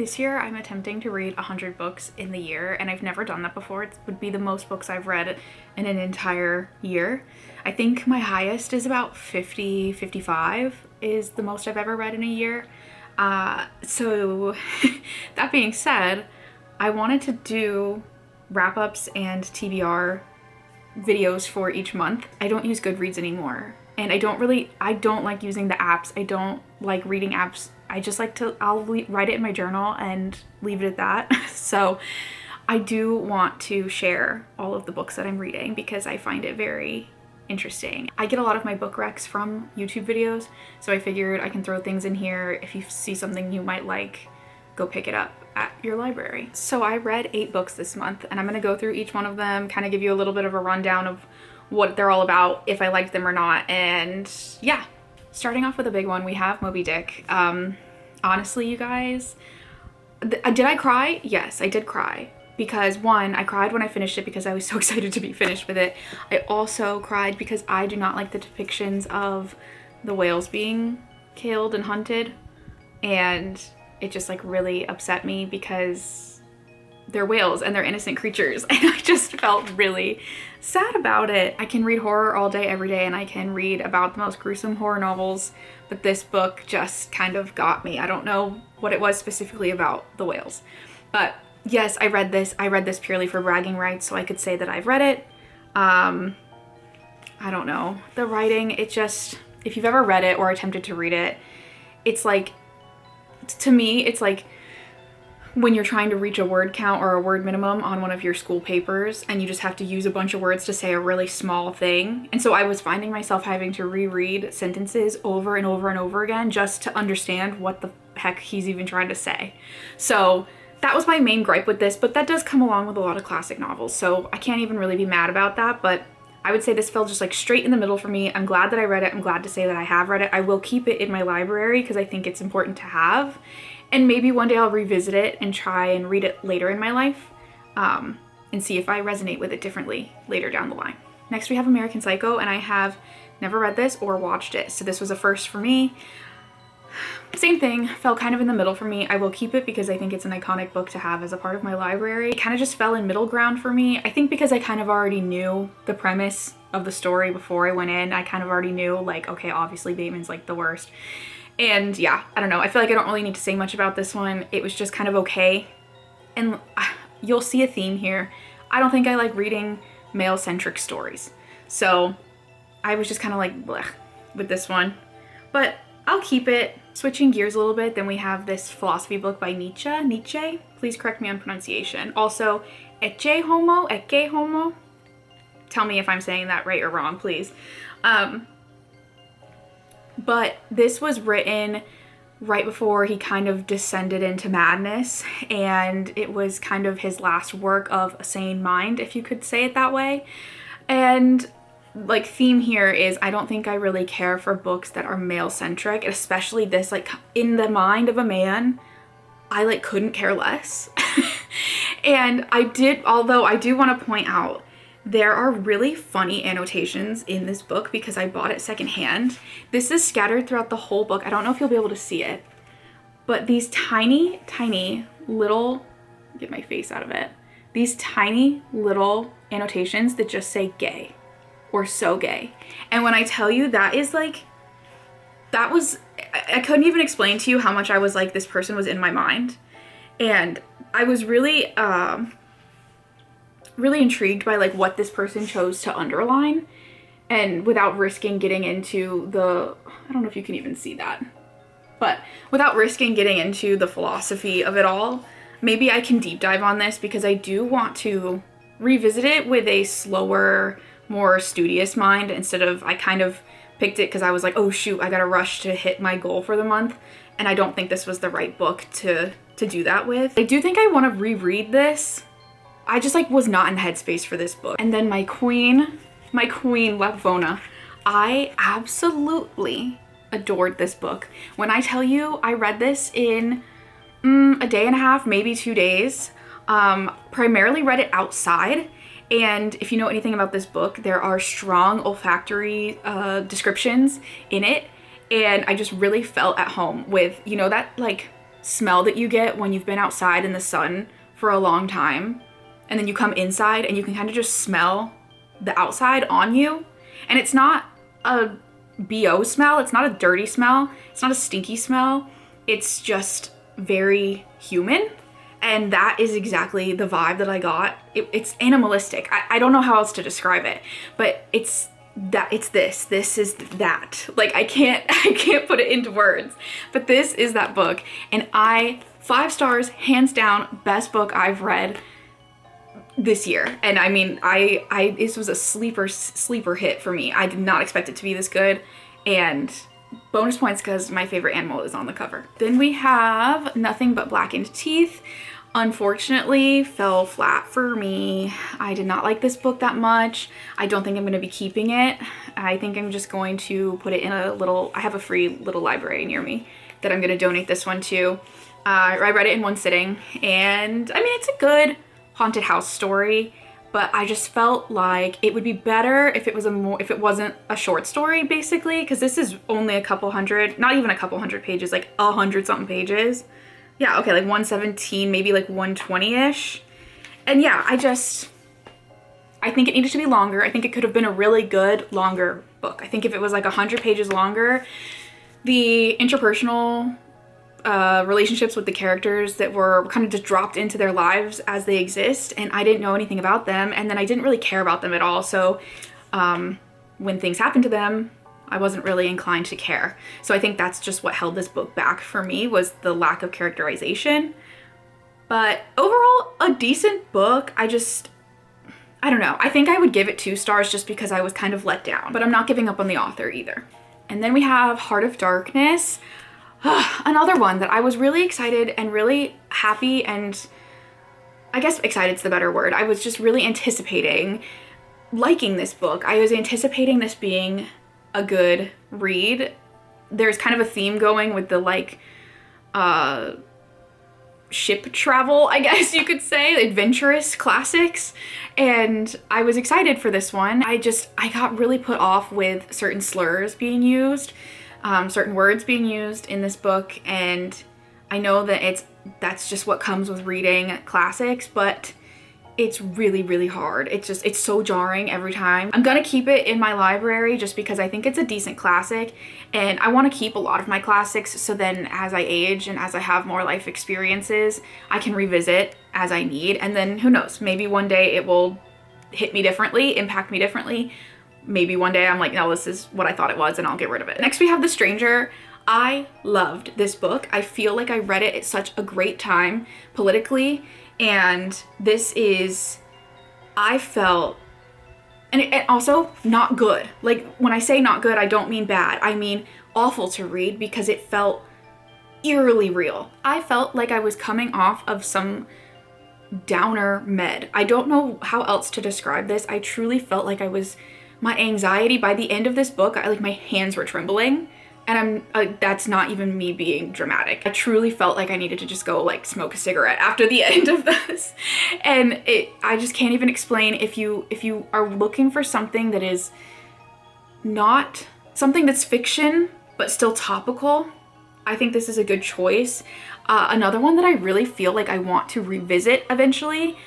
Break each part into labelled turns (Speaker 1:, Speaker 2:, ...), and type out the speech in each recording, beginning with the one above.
Speaker 1: This year I'm attempting to read 100 books in the year, and I've never done that before. It would be the most books I've read in an entire year. I think my highest is about 50, 55 is the most I've ever read in a year. So that being said, I wanted to do wrap-ups and TBR videos for each month. I don't use Goodreads anymore, and I don't like using the apps. I don't like reading apps. I just like to, write it in my journal and leave it at that. So I do want to share all of the books that I'm reading because I find it very interesting. I get a lot of my book recs from YouTube videos, so I figured I can throw things in here. If you see something you might like, go pick it up at your library. So I read 8 books this month, and I'm gonna go through each one of them, kind of give you a little bit of a rundown of what they're all about, if I liked them or not, and yeah. Starting off with a big one, we have Moby Dick. Honestly, you guys, did I cry? Yes, I did cry. Because one, I cried when I finished it because I was so excited to be finished with it. I also cried because I do not like the depictions of the whales being killed and hunted. And it just like really upset me because they're whales and they're innocent creatures. And I just felt really sad about it. I can read horror all day, every day, and I can read about the most gruesome horror novels, but this book just kind of got me. I don't know what it was specifically about the whales. But yes, I read this. I read this purely for bragging rights, so I could say that I've read it. I don't know. The writing, it just, if you've ever read it or attempted to read it, it's like, to me, it's like when you're trying to reach a word count or a word minimum on one of your school papers and you just have to use a bunch of words to say a really small thing. And so I was finding myself having to reread sentences over and over and over again just to understand what the heck he's even trying to say. So that was my main gripe with this, but that does come along with a lot of classic novels, so I can't even really be mad about that. But I would say this fell just like straight in the middle for me. I'm glad that I read it. I'm glad to say that I have read it. I will keep it in my library because I think it's important to have. And maybe one day I'll revisit it and try and read it later in my life and see if I resonate with it differently later down the line. Next we have American Psycho, and I have never read this or watched it, so this was a first for me. Same thing, fell kind of in the middle for me. I will keep it because I think it's an iconic book to have as a part of my library. It kind of just fell in middle ground for me. I think because I kind of already knew the premise of the story before I went in. I kind of already knew, like, okay, obviously Bateman's like the worst. And yeah, I don't know. I feel like I don't really need to say much about this one. It was just kind of okay. And you'll see a theme here. I don't think I like reading male-centric stories. So I was just kind of like, bleh, with this one. But I'll keep it. Switching gears a little bit, then we have this philosophy book by Nietzsche. Please correct me on pronunciation. Also, Ecce Homo. Tell me if I'm saying that right or wrong, please. But this was written right before he kind of descended into madness, and it was kind of his last work of a sane mind, if you could say it that way. And like theme here is I don't think I really care for books that are male-centric, especially this, like, in the mind of a man, I like couldn't care less. And although I do want to point out, there are really funny annotations in this book because I bought it secondhand. This is scattered throughout the whole book. I don't know if you'll be able to see it, but these tiny, tiny little, get my face out of it, these tiny little annotations that just say gay or so gay. And when I tell you that is like, I couldn't even explain to you how much I was like, this person was in my mind. And I was really, really intrigued by like what this person chose to underline, and without risking getting into I don't know if you can even see that, but without risking getting into the philosophy of it all, maybe I can deep dive on this because I do want to revisit it with a slower, more studious mind instead of, I kind of picked it because I was like, oh shoot, I gotta rush to hit my goal for the month, and I don't think this was the right book to do that with. I do think I want to reread this. I just like was not in the headspace for this book. And then my queen, Lapvona. I absolutely adored this book. When I tell you I read this in a day and a half, maybe 2 days, primarily read it outside. And if you know anything about this book, there are strong olfactory descriptions in it. And I just really felt at home with, you know, that like smell that you get when you've been outside in the sun for a long time, and then you come inside and you can kind of just smell the outside on you. And it's not a BO smell, it's not a dirty smell, it's not a stinky smell, it's just very human. And that is exactly the vibe that I got. It's animalistic. I don't know how else to describe it, but it's this is that. Like, I can't put it into words, but this is that book. And 5 stars, hands down, best book I've read this year. And I mean, this was a sleeper hit for me. I did not expect it to be this good. And bonus points because my favorite animal is on the cover. Then we have Nothing But Blackened Teeth. Unfortunately, fell flat for me. I did not like this book that much. I don't think I'm gonna be keeping it. I think I'm just going to put it in I have a free little library near me that I'm gonna donate this one to. I read it in one sitting, and I mean, it's a good haunted house story, but I just felt like it would be better if it wasn't a short story, basically, because this is only a couple hundred, not even a couple hundred pages, like 100 something pages. Yeah, okay, like 117, maybe like 120-ish. And yeah, I think it needed to be longer. I think it could have been a really good, longer book. I think if it was like 100 pages longer, the interpersonal relationships with the characters that were kind of just dropped into their lives as they exist, and I didn't know anything about them, and then I didn't really care about them at all. So when things happened to them, I wasn't really inclined to care. So I think that's just what held this book back for me, was the lack of characterization. But overall, a decent book. I don't know. I think I would give it 2 stars just because I was kind of let down, but I'm not giving up on the author either. And then we have Heart of Darkness. Another one that I was really excited and really happy, and I guess excited's the better word. I was just really anticipating liking this book. I was anticipating this being a good read. There's kind of a theme going with the ship travel, I guess you could say, adventurous classics, and I was excited for this one. I got really put off with certain slurs being used, certain words being used in this book, and I know that that's just what comes with reading classics, but it's really, really hard. It's so jarring every time. I'm gonna keep it in my library just because I think it's a decent classic, and I want to keep a lot of my classics so then as I age and as I have more life experiences, I can revisit as I need, and then who knows, maybe one day it will hit me differently, impact me differently. Maybe one day I'm like, no, this is what I thought it was, and I'll get rid of it. Next we have The Stranger. I loved this book. I feel like I read it at such a great time politically, and I felt, and also not good. Like, when I say not good, I don't mean bad. I mean awful to read, because it felt eerily real. I felt like I was coming off of some downer med. I don't know how else to describe this. I truly felt like my anxiety by the end of this book, my hands were trembling. And that's not even me being dramatic. I truly felt like I needed to just go smoke a cigarette after the end of this. And I just can't even explain. If you are looking for something that is not something that's fiction, but still topical, I think this is a good choice. Another one that I really feel like I want to revisit eventually.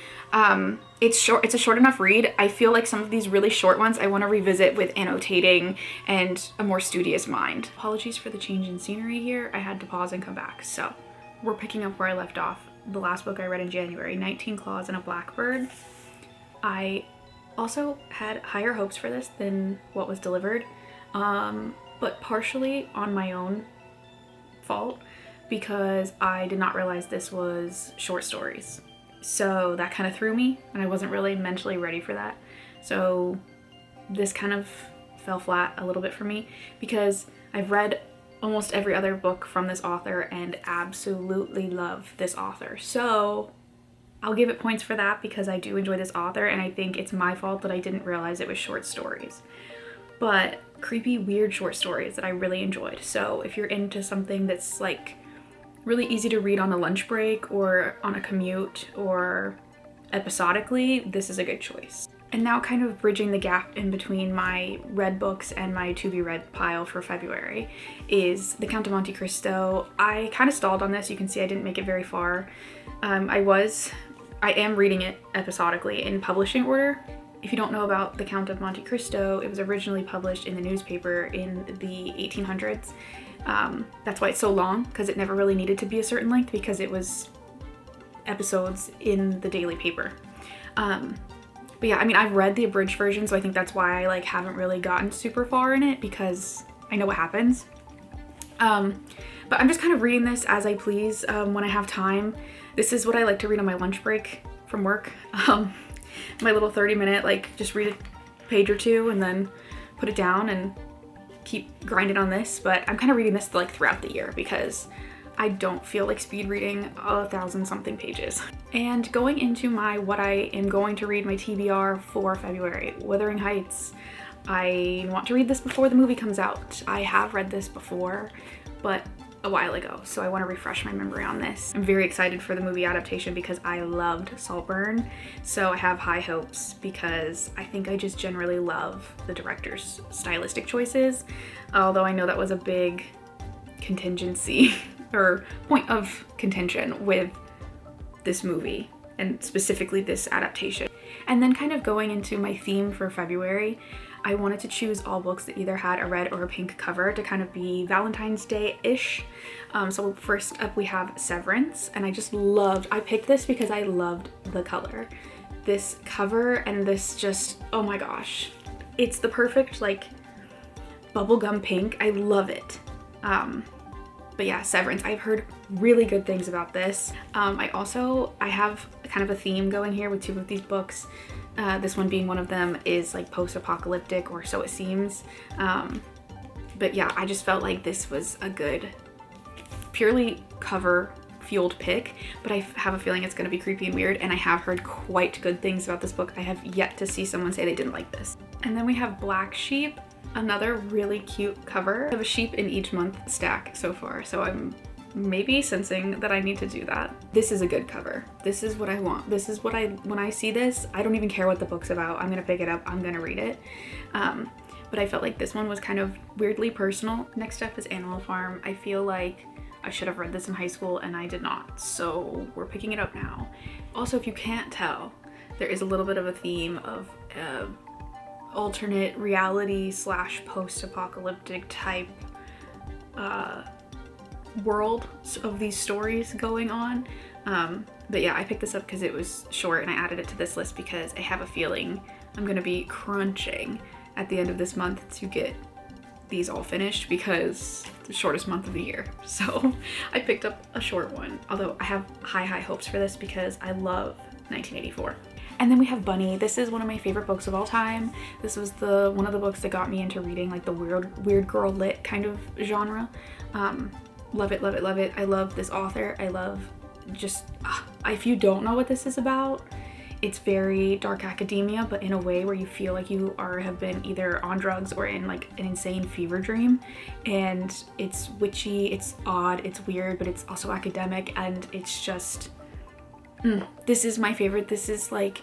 Speaker 1: It's short. It's a short enough read. I feel like some of these really short ones I want to revisit with annotating and a more studious mind. Apologies for the change in scenery here. I had to pause and come back. So we're picking up where I left off. The last book I read in January, 19 Claws and a Blackbird. I also had higher hopes for this than what was delivered, but partially on my own fault, because I did not realize this was short stories. So that kind of threw me, and I wasn't really mentally ready for that. So this kind of fell flat a little bit for me, because I've read almost every other book from this author and absolutely love this author. So I'll give it points for that, because I do enjoy this author, and I think it's my fault that I didn't realize it was short stories. But creepy, weird short stories that I really enjoyed. So if you're into something that's really easy to read on a lunch break or on a commute or episodically, this is a good choice. And now kind of bridging the gap in between my read books and my to be read pile for February is The Count of Monte Cristo. I kind of stalled on this. You can see I didn't make it very far. I am reading it episodically in publishing order. If you don't know about The Count of Monte Cristo, it was originally published in the newspaper in the 1800s. That's why it's so long, because it never really needed to be a certain length because it was episodes in the daily paper. But yeah, I mean, I've read the abridged version, so I think that's why I like haven't really gotten super far in it, because I know what happens. But I'm just kind of reading this as I please when I have time. This is what I like to read on my lunch break from work. My little 30-minute, like, just read a page or two and then put it down and keep grinding on this. But I'm kind of reading this like throughout the year because I don't feel like speed reading 1,000-something pages. And going into my what I am going to read, my TBR for February, Wuthering Heights. I want to read this before the movie comes out. I have read this before, but a while ago, so I want to refresh my memory on this. I'm very excited for the movie adaptation because I loved Saltburn, so I have high hopes because I think I just generally love the director's stylistic choices, although I know that was a big contingency or point of contention with this movie and specifically this adaptation. And then kind of going into my theme for February, I wanted to choose all books that either had a red or a pink cover to kind of be Valentine's Day-ish. So first up we have Severance, and I picked this because I loved the color. This cover and this just, oh my gosh. It's the perfect like bubblegum pink. I love it. But yeah, Severance. I've heard really good things about this. I have kind of a theme going here with two of these books. This one being one of them is like post-apocalyptic, or so it seems. But yeah, I just felt like this was a good, purely cover fueled pick, but I have a feeling it's going to be creepy and weird, and I have heard quite good things about this book. I have yet to see someone say they didn't like this. And then we have Black Sheep, another really cute cover. I have a sheep in each month stack so far, so I'm maybe sensing that I need to do that. This is a good cover. This is what I want. This is what when I see this, I don't even care what the book's about. I'm gonna pick it up, I'm gonna read it. But I felt like this one was kind of weirdly personal. Next up is Animal Farm. I feel like I should have read this in high school and I did not, so we're picking it up now. Also, if you can't tell, there is a little bit of a theme of alternate reality / post-apocalyptic type world of these stories going on. But yeah, I picked this up because it was short and I added it to this list because I have a feeling I'm gonna be crunching at the end of this month to get these all finished because it's the shortest month of the year. So I picked up a short one, although I have high hopes for this because I love 1984. And then we have Bunny. This is one of my favorite books of all time. This was one of the books that got me into reading like the weird girl lit kind of genre. Love it, love it, love it. I love this author. I love just, if you don't know what this is about, it's very dark academia, but in a way where you feel like you have been either on drugs or in like an insane fever dream. And it's witchy, it's odd, it's weird, but it's also academic, and it's just, this is my favorite. This is like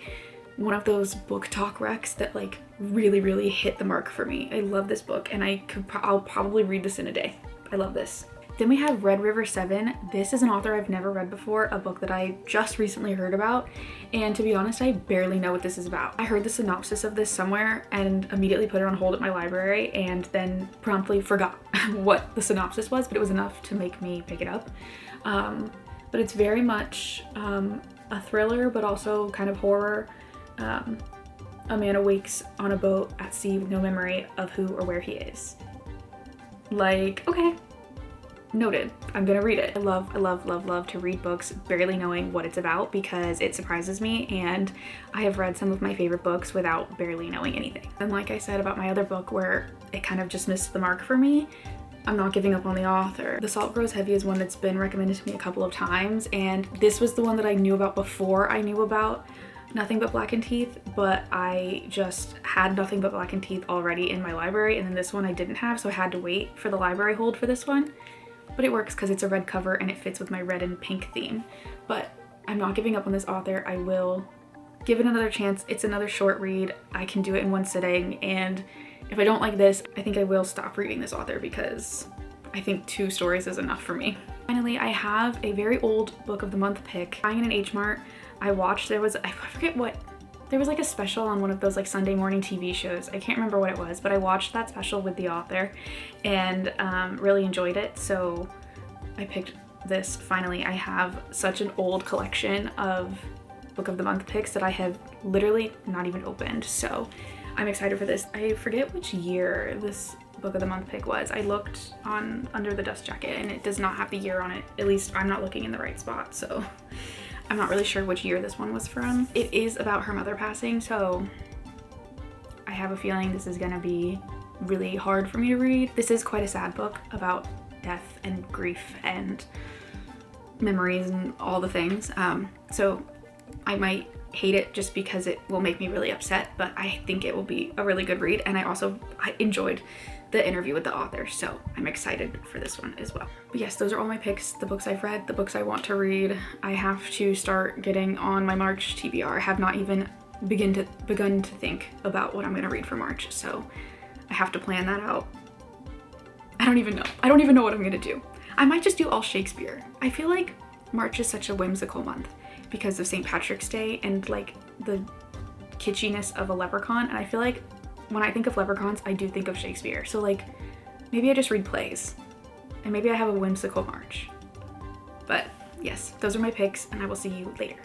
Speaker 1: one of those book talk recs that like really hit the mark for me. I love this book and I'll probably read this in a day. I love this. Then we have Red River 7. This is an author I've never read before, a book that I just recently heard about, and to be honest, I barely know what this is about. I heard the synopsis of this somewhere and immediately put it on hold at my library and then promptly forgot what the synopsis was, but it was enough to make me pick it up. But it's very much a thriller, but also kind of horror. A man awakes on a boat at sea with no memory of who or where he is. Like, okay. Noted. I'm gonna read it. I love to read books barely knowing what it's about because it surprises me, and I have read some of my favorite books without barely knowing anything. And like I said about my other book where it kind of just missed the mark for me, I'm not giving up on the author. The Salt Grows Heavy is one that's been recommended to me a couple of times, and this was the one that I knew about before I knew about Nothing But Black and Teeth, but I just had Nothing But Black and Teeth already in my library, and then this one I didn't have, so I had to wait for the library hold for this one. But it works because it's a red cover and it fits with my red and pink theme. But I'm not giving up on this author. I will give it another chance. It's another short read. I can do it in one sitting, and if I don't like this, I think I will stop reading this author because I think 2 stories is enough for me. Finally, I have a very old book of the month pick. Buying in an H Mart, I watched, I forget what, there was like a special on one of those like Sunday morning TV shows. I can't remember what it was, but I watched that special with the author and really enjoyed it. So I picked this finally. I have such an old collection of book of the month picks that I have literally not even opened. So I'm excited for this. I forget which year this book of the month pick was. I looked on under the dust jacket and it does not have the year on it. At least I'm not looking in the right spot. So I'm not really sure which year this one was from. It is about her mother passing. So I have a feeling this is gonna be really hard for me to read. This is quite a sad book about death and grief and memories and all the things. So I might hate it just because it will make me really upset, but I think it will be a really good read. And I enjoyed the interview with the author, so I'm excited for this one as well. But yes, those are all my picks, the books I've read, the books I want to read. I have to start getting on my March TBR. I have not even begun to think about what I'm gonna read for March, so I have to plan that out. I don't even know what I'm gonna do. I might just do all Shakespeare. I feel like March is such a whimsical month because of St. Patrick's Day and like the kitschiness of a leprechaun, and I feel like when I think of leprechauns, I do think of Shakespeare. So like maybe I just read plays and maybe I have a whimsical March. But yes, those are my picks and I will see you later.